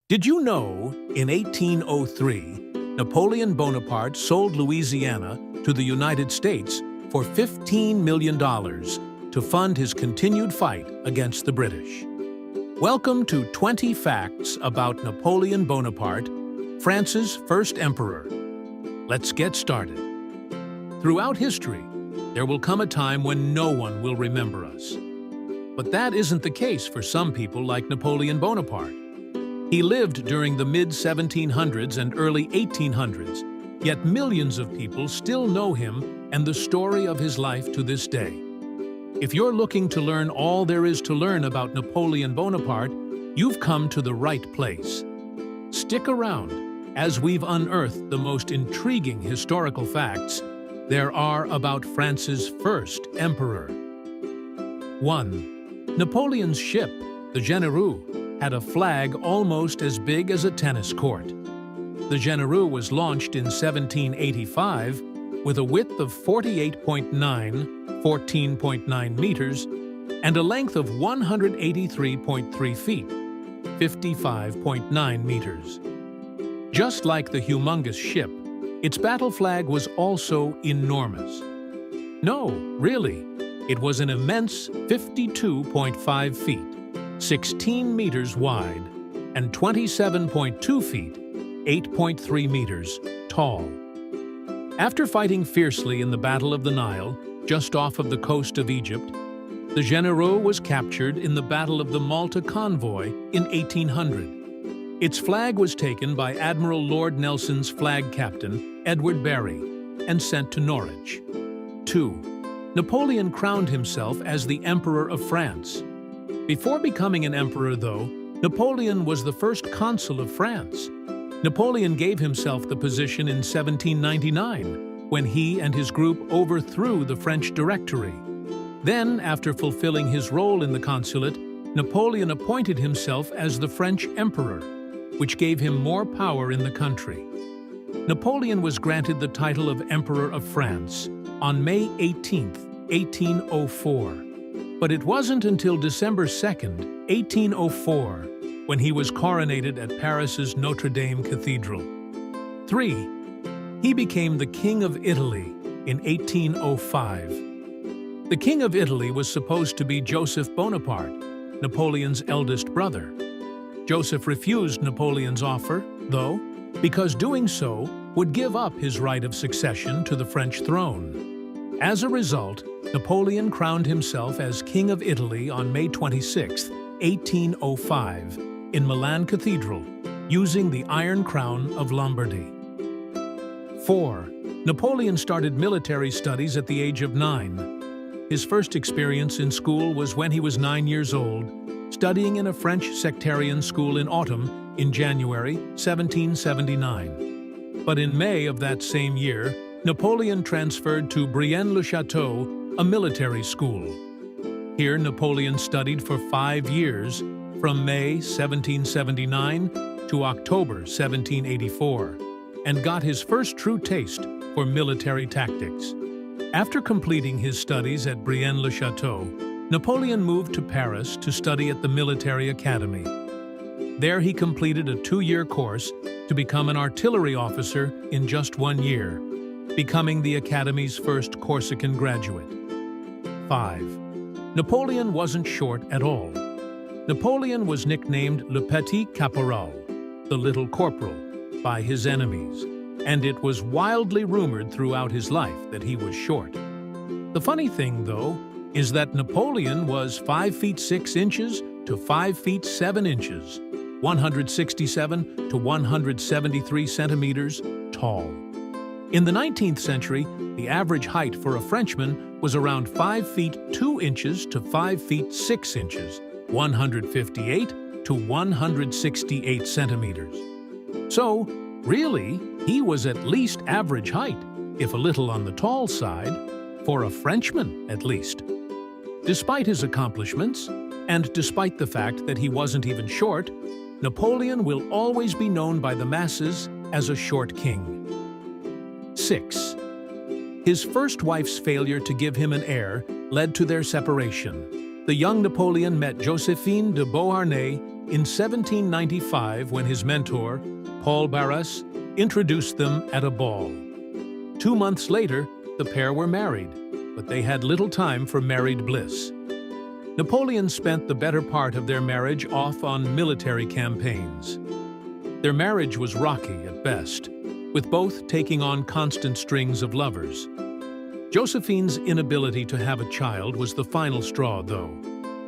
Did you know, in 1803, Napoleon Bonaparte sold Louisiana to the United States for $15 million to fund his continued fight against the British? Welcome to 20 Facts About Napoleon Bonaparte, France's first emperor. Let's get started. Throughout history, there will come a time when no one will remember us. But that isn't the case for some people like Napoleon Bonaparte. He lived during the mid-1700s and early 1800s, yet millions of people still know him and the story of his life to this day. If you're looking to learn all there is to learn about Napoleon Bonaparte, you've come to the right place. Stick around as we've unearthed the most intriguing historical facts there are about France's first emperor. 1. Napoleon's ship, the Genereux, had a flag almost as big as a tennis court. The Genereux was launched in 1785 with a width of 14.9 meters, and a length of 183.3 feet, 55.9 meters. Just like the humongous ship, its battle flag was also enormous. No, really, it was an immense 52.5 feet, 16 meters wide, and 27.2 feet, 8.3 meters, tall. After fighting fiercely in the Battle of the Nile, just off of the coast of Egypt, the Genereux was captured in the Battle of the Malta Convoy in 1800. Its flag was taken by Admiral Lord Nelson's flag captain, Edward Berry, and sent to Norwich. 2. Napoleon crowned himself as the Emperor of France. Before becoming an emperor, though, Napoleon was the first consul of France. Napoleon gave himself the position in 1799, when he and his group overthrew the French Directory. Then, after fulfilling his role in the consulate, Napoleon appointed himself as the French emperor, which gave him more power in the country. Napoleon was granted the title of Emperor of France on May 18, 1804. But it wasn't until December 2, 1804, when he was coronated at Paris's Notre Dame Cathedral. 3. He became the King of Italy in 1805. The King of Italy was supposed to be Joseph Bonaparte, Napoleon's eldest brother. Joseph refused Napoleon's offer, though, because doing so would give up his right of succession to the French throne. As a result, Napoleon crowned himself as King of Italy on May 26, 1805, in Milan Cathedral, using the Iron Crown of Lombardy. 4. Napoleon started military studies at the age of 9. His first experience in school was when he was 9 years old, studying in a French sectarian school in autumn in January 1779. But in May of that same year, Napoleon transferred to Brienne-le-Château, a military school. Here, Napoleon studied for 5 years, from May 1779 to October 1784, and got his first true taste for military tactics. After completing his studies at Brienne-le-Château, Napoleon moved to Paris to study at the Military Academy. There he completed a 2-year course to become an artillery officer in just 1 year, becoming the Academy's first Corsican graduate. 5. Napoleon wasn't short at all. Napoleon was nicknamed Le Petit Caporal, the Little Corporal, by his enemies, and it was wildly rumored throughout his life that he was short. The funny thing, though, is that Napoleon was 5 feet 6 inches to 5 feet 7 inches, 167 to 173 centimeters tall. In the 19th century, the average height for a Frenchman was around 5 feet 2 inches to 5 feet 6 inches, 158 to 168 centimeters. So, really, he was at least average height, if a little on the tall side, for a Frenchman at least. Despite his accomplishments, and despite the fact that he wasn't even short, Napoleon will always be known by the masses as a short king. 6. His first wife's failure to give him an heir led to their separation. The young Napoleon met Joséphine de Beauharnais in 1795 when his mentor, Paul Barras, introduced them at a ball. 2 months later, the pair were married, but they had little time for married bliss. Napoleon spent the better part of their marriage off on military campaigns. Their marriage was rocky at best, with both taking on constant strings of lovers. Josephine's inability to have a child was the final straw, though,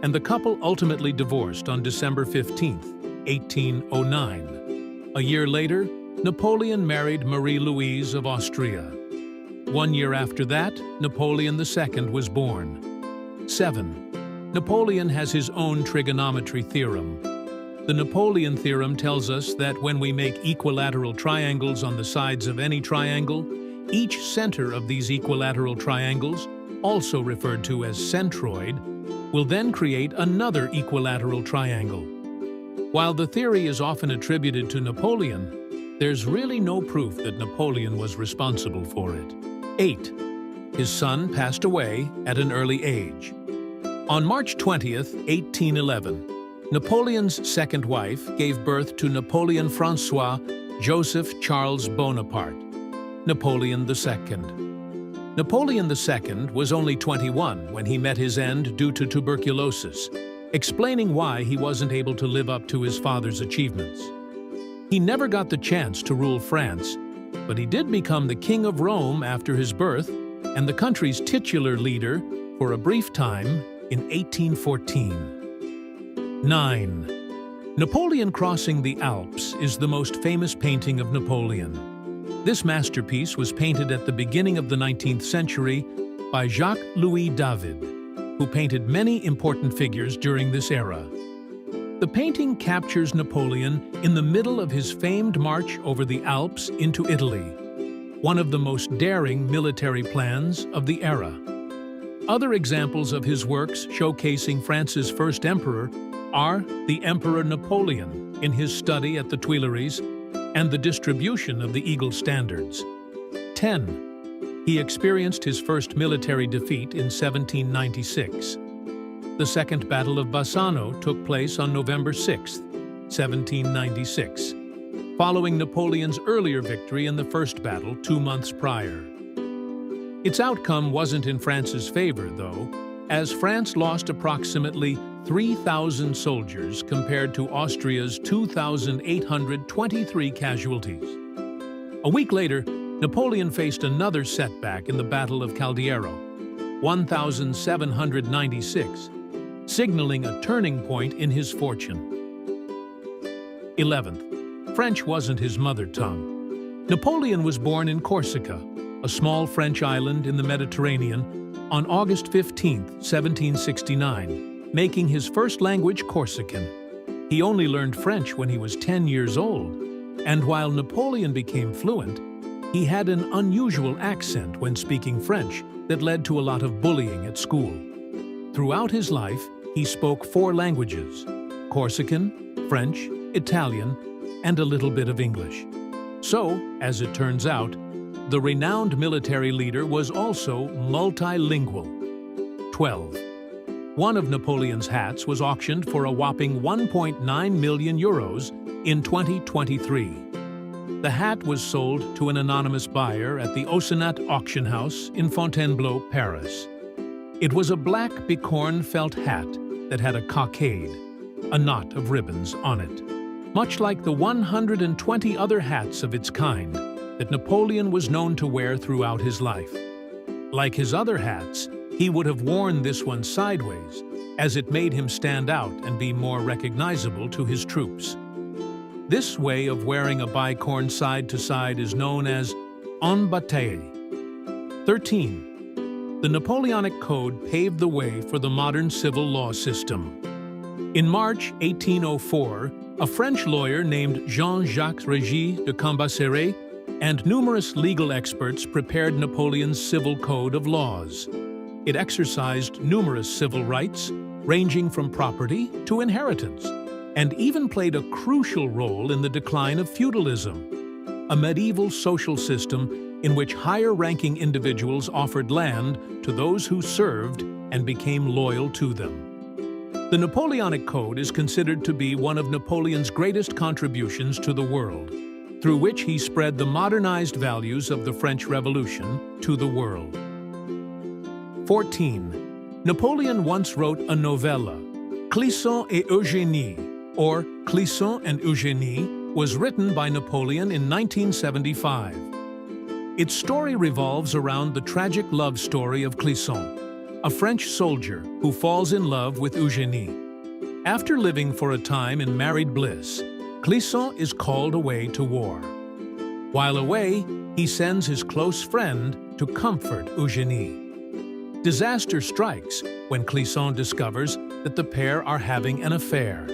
and the couple ultimately divorced on December 15, 1809. A year later, Napoleon married Marie-Louise of Austria. 1 year after that, Napoleon II was born. 7. Napoleon has his own trigonometry theorem. The Napoleon theorem tells us that when we make equilateral triangles on the sides of any triangle, each center of these equilateral triangles, also referred to as centroid, will then create another equilateral triangle. While the theory is often attributed to Napoleon, there's really no proof that Napoleon was responsible for it. 8. His son passed away at an early age. On March 20, 1811, Napoleon's second wife gave birth to Napoleon François Joseph Charles Bonaparte, Napoleon II. Napoleon II was only 21 when he met his end due to tuberculosis, explaining why he wasn't able to live up to his father's achievements. He never got the chance to rule France, but he did become the King of Rome after his birth and the country's titular leader for a brief time in 1814. 9. Napoleon Crossing the Alps is the most famous painting of Napoleon. This masterpiece was painted at the beginning of the 19th century by Jacques-Louis David, who painted many important figures during this era. The painting captures Napoleon in the middle of his famed march over the Alps into Italy, one of the most daring military plans of the era. Other examples of his works showcasing France's first emperor are the Emperor Napoleon in his study at the Tuileries and the distribution of the Eagle Standards. 10. He experienced his first military defeat in 1796. The Second Battle of Bassano took place on November 6, 1796, following Napoleon's earlier victory in the first battle 2 months prior. Its outcome wasn't in France's favor, though, as France lost approximately 3,000 soldiers compared to Austria's 2,823 casualties. A week later, Napoleon faced another setback in the Battle of Caldiero, 1,796, signaling a turning point in his fortune. 11th. French wasn't his mother tongue. Napoleon was born in Corsica, a small French island in the Mediterranean, on August 15, 1769, making his first language Corsican. He only learned French when he was 10 years old, and while Napoleon became fluent, he had an unusual accent when speaking French that led to a lot of bullying at school. Throughout his life, he spoke 4 languages: Corsican, French, Italian, and a little bit of English. So, as it turns out, the renowned military leader was also multilingual. 12. One of Napoleon's hats was auctioned for a whopping 1.9 million euros in 2023. The hat was sold to an anonymous buyer at the Ocenat auction house in Fontainebleau, Paris. It was a black bicorn felt hat that had a cockade, a knot of ribbons on it, much like the 120 other hats of its kind that Napoleon was known to wear throughout his life. Like his other hats, he would have worn this one sideways, as it made him stand out and be more recognizable to his troops. This way of wearing a bicorn side to side is known as en bataille. 13. The Napoleonic Code paved the way for the modern civil law system. In March 1804, a French lawyer named Jean-Jacques Régis de Cambacérès and numerous legal experts prepared Napoleon's civil code of laws. It exercised numerous civil rights, ranging from property to inheritance, and even played a crucial role in the decline of feudalism, a medieval social system in which higher-ranking individuals offered land to those who served and became loyal to them. The Napoleonic Code is considered to be one of Napoleon's greatest contributions to the world, through which he spread the modernized values of the French Revolution to the world. 14. Napoleon once wrote a novella, Clisson et Eugénie, or Clisson and Eugénie, was written by Napoleon in 1975. Its story revolves around the tragic love story of Clisson, a French soldier who falls in love with Eugénie. After living for a time in married bliss, Clisson is called away to war. While away, he sends his close friend to comfort Eugénie. Disaster strikes when Clisson discovers that the pair are having an affair.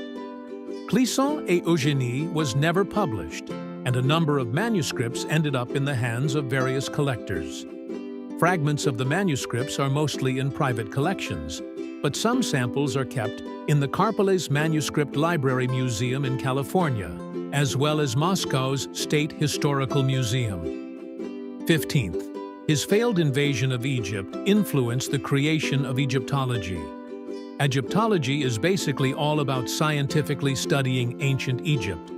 Clisson et Eugénie was never published, and a number of manuscripts ended up in the hands of various collectors. Fragments of the manuscripts are mostly in private collections, but some samples are kept in the Karpeles Manuscript Library Museum in California, as well as Moscow's State Historical Museum. 15th, his failed invasion of Egypt influenced the creation of Egyptology. Egyptology is basically all about scientifically studying ancient Egypt,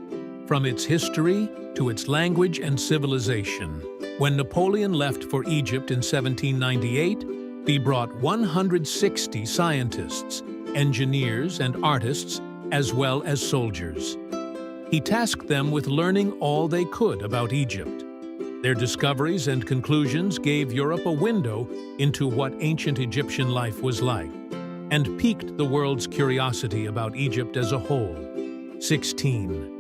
from its history to its language and civilization. When Napoleon left for Egypt in 1798, he brought 160 scientists, engineers, and artists, as well as soldiers. He tasked them with learning all they could about Egypt. Their discoveries and conclusions gave Europe a window into what ancient Egyptian life was like, and piqued the world's curiosity about Egypt as a whole. 16.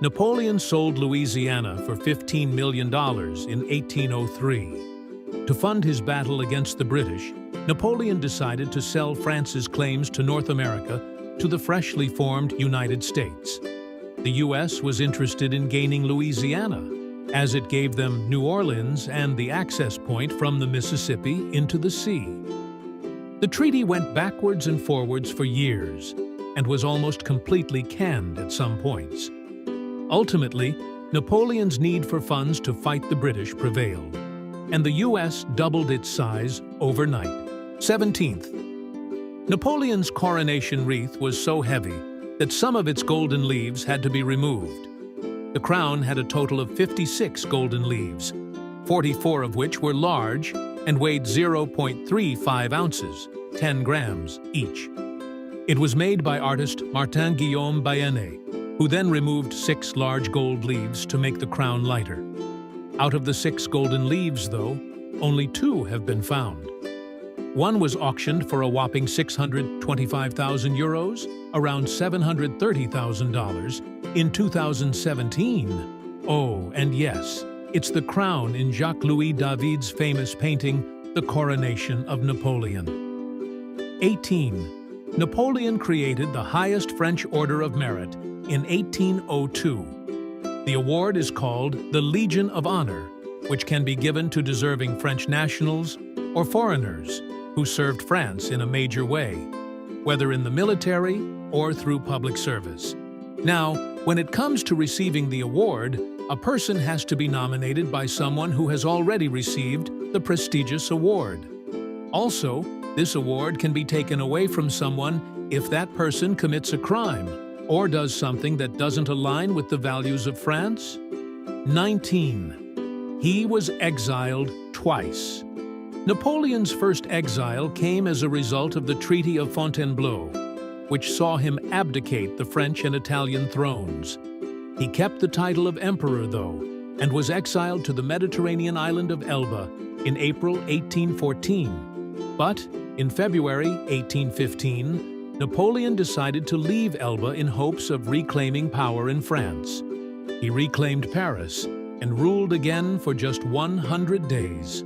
Napoleon sold Louisiana for $15 million in 1803. To fund his battle against the British, Napoleon decided to sell France's claims to North America to the freshly formed United States. The U.S. was interested in gaining Louisiana, as it gave them New Orleans and the access point from the Mississippi into the sea. The treaty went backwards and forwards for years, and was almost completely canned at some points. Ultimately, Napoleon's need for funds to fight the British prevailed, and the U.S. doubled its size overnight. 17th. Napoleon's coronation wreath was so heavy that some of its golden leaves had to be removed. The crown had a total of 56 golden leaves, 44 of which were large and weighed 0.35 ounces, 10 grams each. It was made by artist Martin-Guillaume Bayennet, who then removed 6 large gold leaves to make the crown lighter. Out of the 6 golden leaves, though, only 2 have been found. One was auctioned for a whopping 625,000 euros, around $730,000, in 2017. Oh, and yes, it's the crown in Jacques-Louis David's famous painting, The Coronation of Napoleon. 18. Napoleon created the highest French Order of Merit in 1802. The award is called the Legion of Honor, which can be given to deserving French nationals or foreigners who served France in a major way, whether in the military or through public service. Now, when it comes to receiving the award, a person has to be nominated by someone who has already received the prestigious award. Also, this award can be taken away from someone if that person commits a crime or does something that doesn't align with the values of France. 19. He was exiled twice. Napoleon's first exile came as a result of the Treaty of Fontainebleau, which saw him abdicate the French and Italian thrones. He kept the title of emperor, though, and was exiled to the Mediterranean island of Elba in April 1814. But in February 1815, Napoleon decided to leave Elba in hopes of reclaiming power in France. He reclaimed Paris and ruled again for just 100 days.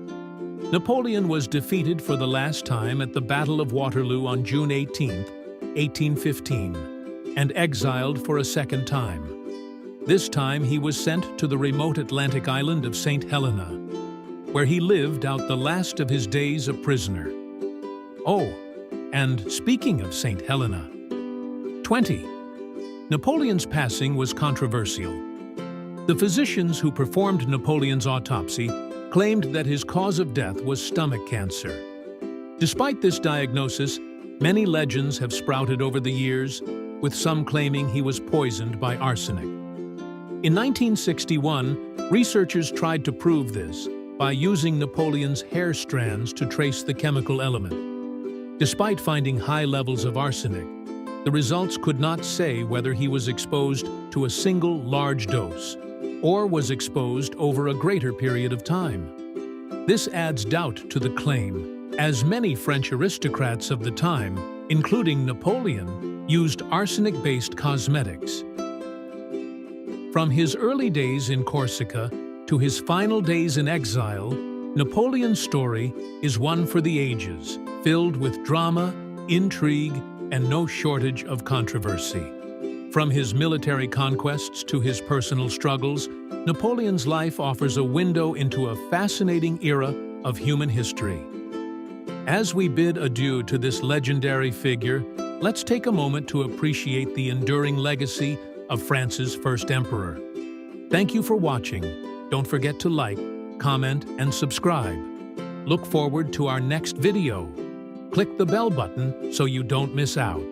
Napoleon was defeated for the last time at the Battle of Waterloo on June 18, 1815, and exiled for a second time. This time he was sent to the remote Atlantic island of St. Helena, where he lived out the last of his days a prisoner. Oh, and speaking of St. Helena, 20. Napoleon's passing was controversial. The physicians who performed Napoleon's autopsy claimed that his cause of death was stomach cancer. Despite this diagnosis, Many legends have sprouted over the years, with some claiming he was poisoned by arsenic. In 1961, researchers tried to prove this by using Napoleon's hair strands to trace the chemical element. Despite finding high levels of arsenic, the results could not say whether he was exposed to a single large dose or was exposed over a greater period of time. This adds doubt to the claim, as many French aristocrats of the time, including Napoleon, used arsenic-based cosmetics. From his early days in Corsica to his final days in exile, Napoleon's story is one for the ages, filled with drama, intrigue, and no shortage of controversy. From his military conquests to his personal struggles, Napoleon's life offers a window into a fascinating era of human history. As we bid adieu to this legendary figure, let's take a moment to appreciate the enduring legacy of France's first emperor. Thank you for watching. Don't forget to like, comment, and subscribe. Look forward to our next video. Click the bell button so you don't miss out.